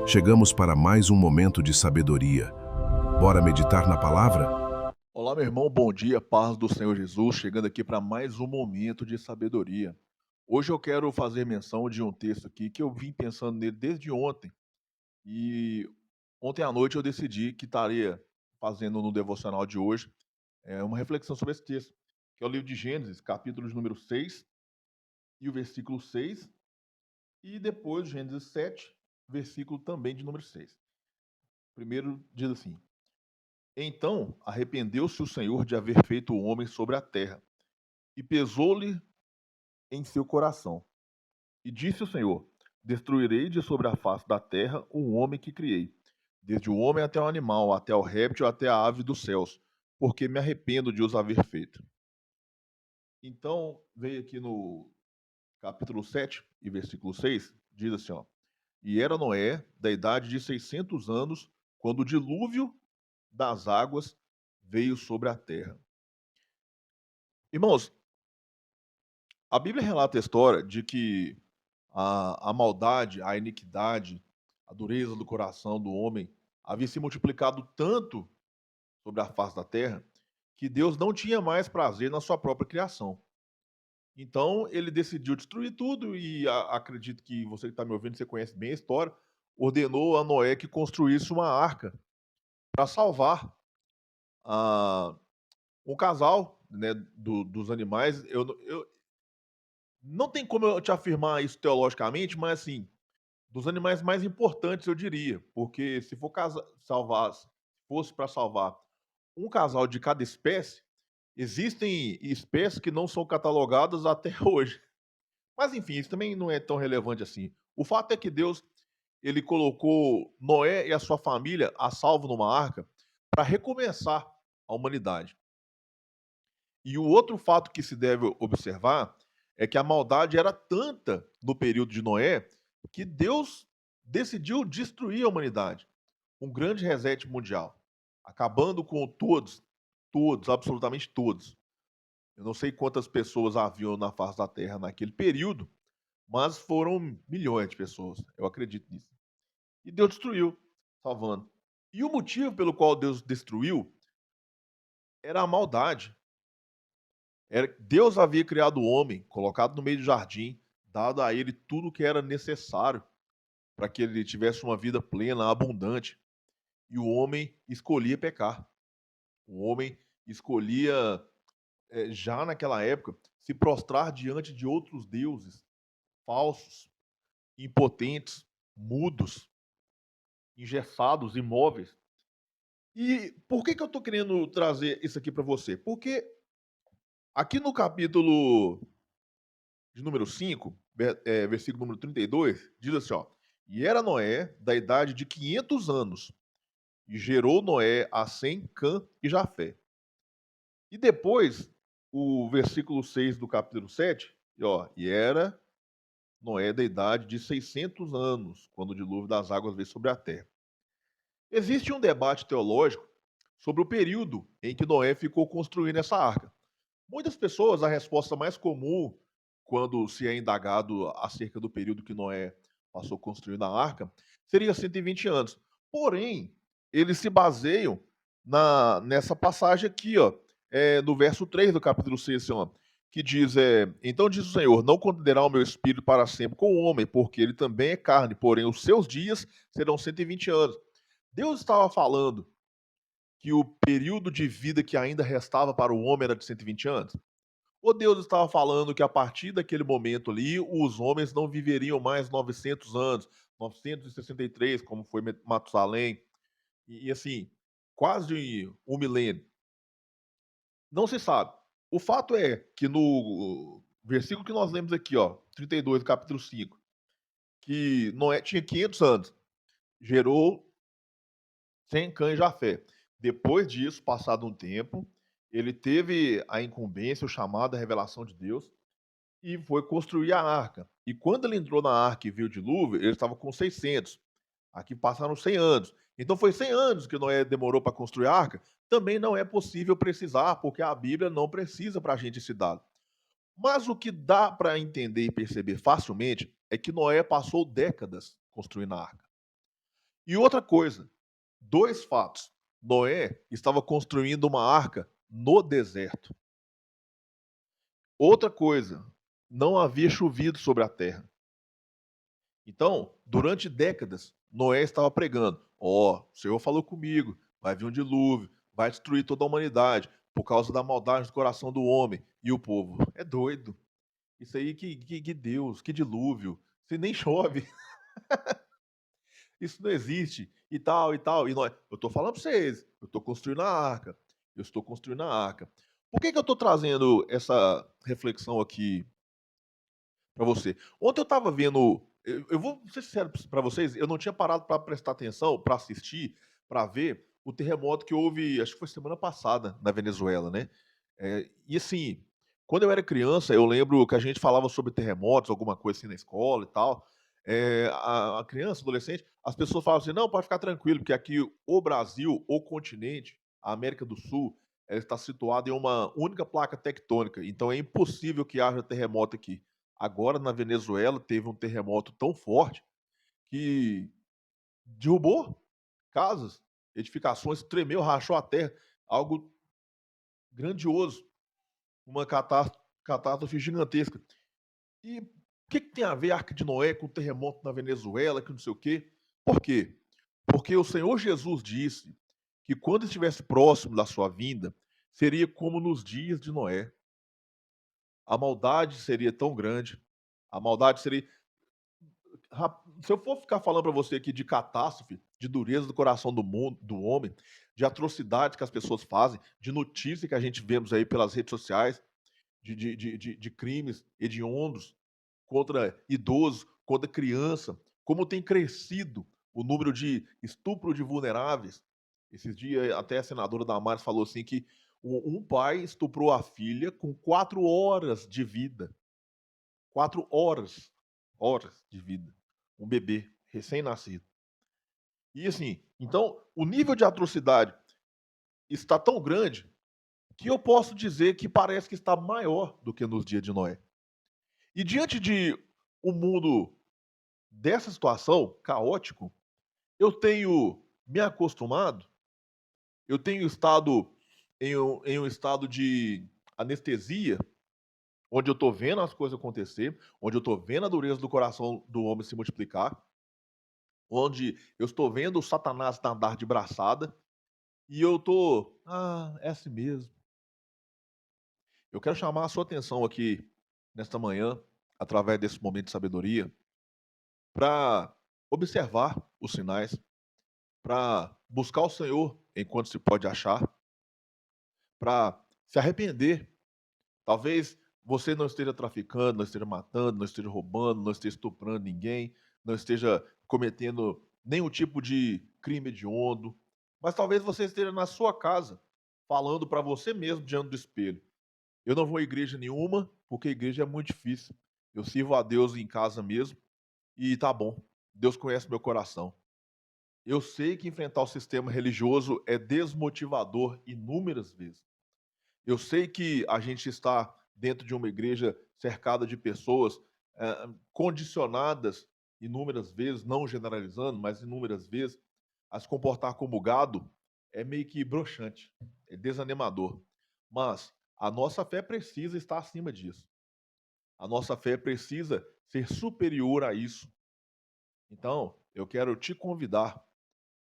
Chegamos para mais um momento de sabedoria. Bora meditar na palavra? Olá, meu irmão, bom dia, paz do Senhor Jesus, chegando aqui para mais um momento de sabedoria. Hoje eu quero fazer menção de um texto aqui que eu vim pensando nele desde ontem e ontem à noite eu decidi que estaria fazendo no devocional de hoje uma reflexão sobre esse texto, que é o livro de Gênesis, capítulo de número 6 e o versículo 6 e depois Gênesis 7, versículo também de número 6. Primeiro diz assim: Então arrependeu-se o Senhor de haver feito o homem sobre a terra, e pesou-lhe em seu coração. E disse o Senhor: Destruirei de sobre a face da terra o homem que criei, desde o homem até o animal, até o réptil, até a ave dos céus, porque me arrependo de os haver feito. Então, veio aqui no capítulo 7 e versículo 6, diz assim, ó: E era Noé da idade de 600 anos, quando o dilúvio das águas veio sobre a terra. Irmãos, a Bíblia relata a história de que a maldade, a iniquidade, a dureza do coração do homem havia se multiplicado tanto sobre a face da terra que Deus não tinha mais prazer na sua própria criação. Então ele decidiu destruir tudo e acredito que você que está me ouvindo, você conhece bem a história, ordenou a Noé que construísse uma arca para salvar ah, um casal, né, dos animais. Eu não tem como eu te afirmar isso teologicamente, mas assim, dos animais mais importantes, eu diria, porque se for salvar, se fosse para salvar um casal de cada espécie, existem espécies que não são catalogadas até hoje. Mas enfim, isso também não é tão relevante assim. O fato é que Deus, ele colocou Noé e a sua família a salvo numa arca para recomeçar a humanidade. E o outro fato que se deve observar é que a maldade era tanta no período de Noé que Deus decidiu destruir a humanidade. Um grande reset mundial, acabando com todos, todos, absolutamente todos. Eu não sei quantas pessoas haviam na face da Terra naquele período, mas foram milhões de pessoas, eu acredito nisso. E Deus destruiu, salvando. E o motivo pelo qual Deus destruiu era a maldade. Deus havia criado o homem, colocado no meio do jardim, dado a ele tudo o que era necessário para que ele tivesse uma vida plena, abundante. E o homem escolhia pecar. O homem escolhia, já naquela época, se prostrar diante de outros deuses falsos, impotentes, mudos, engessados, imóveis. E por que eu estou querendo trazer isso aqui para você? Porque aqui no capítulo de número 5, versículo número 32, diz assim, ó: E era Noé da idade de 500 anos, e gerou Noé a Sem, Cã e Jafé. E depois, o versículo 6 do capítulo 7, e era Noé da idade de 600 anos, quando o dilúvio das águas veio sobre a terra. Existe um debate teológico sobre o período em que Noé ficou construindo essa arca. Muitas pessoas, a resposta mais comum quando se é indagado acerca do período que Noé passou construindo a arca seria 120 anos. Porém, eles se baseiam nessa passagem aqui, no verso 3 do capítulo 6, assim, ó, que diz: Então diz o Senhor: Não condenará o meu espírito para sempre com o homem, porque ele também é carne, porém os seus dias serão 120 anos. Deus estava falando que o período de vida que ainda restava para o homem era de 120 anos? Ou Deus estava falando que a partir daquele momento ali, os homens não viveriam mais 900 anos, 963, como foi Matusalém, e assim, quase um milênio? Não se sabe. O fato é que no versículo que nós lemos aqui, 32 do capítulo 5, que Noé tinha 500 anos, gerou Sem, Cã e Jafé. Depois disso, passado um tempo, ele teve a incumbência, o chamado, a revelação de Deus, e foi construir a arca. E quando ele entrou na arca e viu o dilúvio, ele estava com 600. Aqui passaram 100 anos. Então foi 100 anos que Noé demorou para construir a arca. Também não é possível precisar, porque a Bíblia não precisa para a gente esse dado. Mas o que dá para entender e perceber facilmente é que Noé passou décadas construindo a arca. E outra coisa, 2 fatos. Noé estava construindo uma arca no deserto. Outra coisa, não havia chovido sobre a terra. Então, durante décadas, Noé estava pregando: Ó, o Senhor falou comigo, vai vir um dilúvio, vai destruir toda a humanidade por causa da maldade do coração do homem. E o povo, é doido. Isso aí, que Deus, que dilúvio. Se nem chove, isso não existe. E tal, e tal. E nós, eu estou falando para vocês, eu estou construindo a arca. Eu estou construindo a arca. Por que eu estou trazendo essa reflexão aqui para você? Ontem eu estava vendo, eu vou ser sincero para vocês, eu não tinha parado para prestar atenção, para assistir, para ver o terremoto que houve, acho que foi semana passada, na Venezuela, né? E assim, quando eu era criança, eu lembro que a gente falava sobre terremotos, alguma coisa assim na escola e tal. A criança, adolescente, as pessoas falavam assim: não, pode ficar tranquilo, porque aqui o Brasil, o continente, a América do Sul, ela está situada em uma única placa tectônica, então é impossível que haja terremoto aqui. Agora, na Venezuela, teve um terremoto tão forte que derrubou casas, edificações, tremeu, rachou a terra, algo grandioso, uma catástrofe gigantesca. E o que tem a ver a Arca de Noé com o terremoto na Venezuela, que não sei o quê? Por quê? Porque o Senhor Jesus disse que quando estivesse próximo da sua vinda, seria como nos dias de Noé. A maldade seria tão grande, a maldade seria. Se eu for ficar falando para você aqui de catástrofe, de dureza do coração do mundo, do homem, de atrocidades que as pessoas fazem, de notícia que a gente vemos aí pelas redes sociais, de crimes hediondos contra idosos, contra criança, como tem crescido o número de estupro de vulneráveis. Esses dias, até a senadora Damares falou assim que um pai estuprou a filha com 4 horas de vida. 4 horas de vida. Um bebê recém-nascido. E assim, então, o nível de atrocidade está tão grande que eu posso dizer que parece que está maior do que nos dias de Noé. E diante de um mundo dessa situação caótico, eu tenho me acostumado, eu tenho estado em um estado de anestesia, onde eu estou vendo as coisas acontecer, onde eu estou vendo a dureza do coração do homem se multiplicar, onde eu estou vendo o Satanás nadar de braçada, e eu estou, é assim mesmo. Eu quero chamar a sua atenção aqui nesta manhã, através desse momento de sabedoria, para observar os sinais, para buscar o Senhor enquanto se pode achar, para se arrepender. Talvez você não esteja traficando, não esteja matando, não esteja roubando, não esteja estuprando ninguém, não esteja cometendo nenhum tipo de crime hediondo, mas talvez você esteja na sua casa, falando para você mesmo diante do espelho: eu não vou à igreja nenhuma, porque a igreja é muito difícil. Eu sirvo a Deus em casa mesmo e tá bom. Deus conhece meu coração. Eu sei que enfrentar o sistema religioso é desmotivador inúmeras vezes. Eu sei que a gente está dentro de uma igreja cercada de pessoas condicionadas inúmeras vezes, não generalizando, mas inúmeras vezes, a se comportar como gado é meio que broxante, é desanimador. Mas a nossa fé precisa estar acima disso. A nossa fé precisa ser superior a isso. Então, eu quero te convidar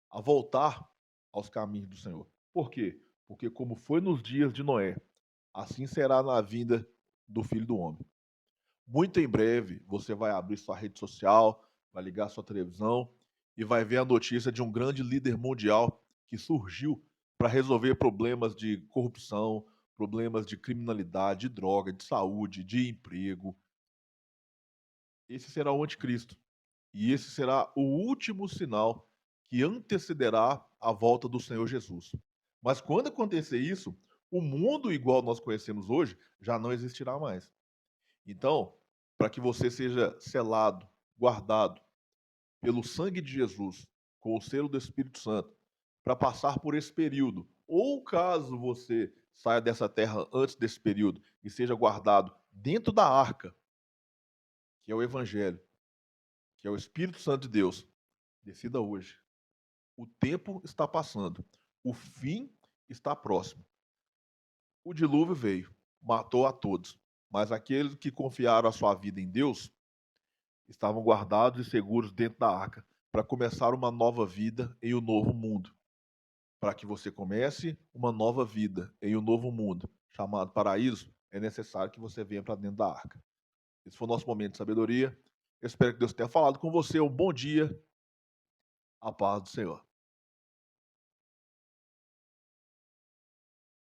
a voltar aos caminhos do Senhor. Por quê? Porque como foi nos dias de Noé, assim será na vinda do Filho do Homem. Muito em breve, você vai abrir sua rede social, vai ligar sua televisão e vai ver a notícia de um grande líder mundial que surgiu para resolver problemas de corrupção, problemas de criminalidade, de droga, de saúde, de emprego. Esse será o anticristo. E esse será o último sinal que antecederá a volta do Senhor Jesus. Mas quando acontecer isso, o mundo igual nós conhecemos hoje já não existirá mais. Então, para que você seja selado, guardado pelo sangue de Jesus, com o selo do Espírito Santo, para passar por esse período, ou caso você saia dessa terra antes desse período e seja guardado dentro da arca, que é o Evangelho, que é o Espírito Santo de Deus, decida hoje. O tempo está passando. O fim está próximo. O dilúvio veio, matou a todos, mas aqueles que confiaram a sua vida em Deus estavam guardados e seguros dentro da arca para começar uma nova vida em um novo mundo. Para que você comece uma nova vida em um novo mundo, chamado paraíso, é necessário que você venha para dentro da arca. Esse foi o nosso momento de sabedoria. Eu espero que Deus tenha falado com você. Um bom dia. A paz do Senhor.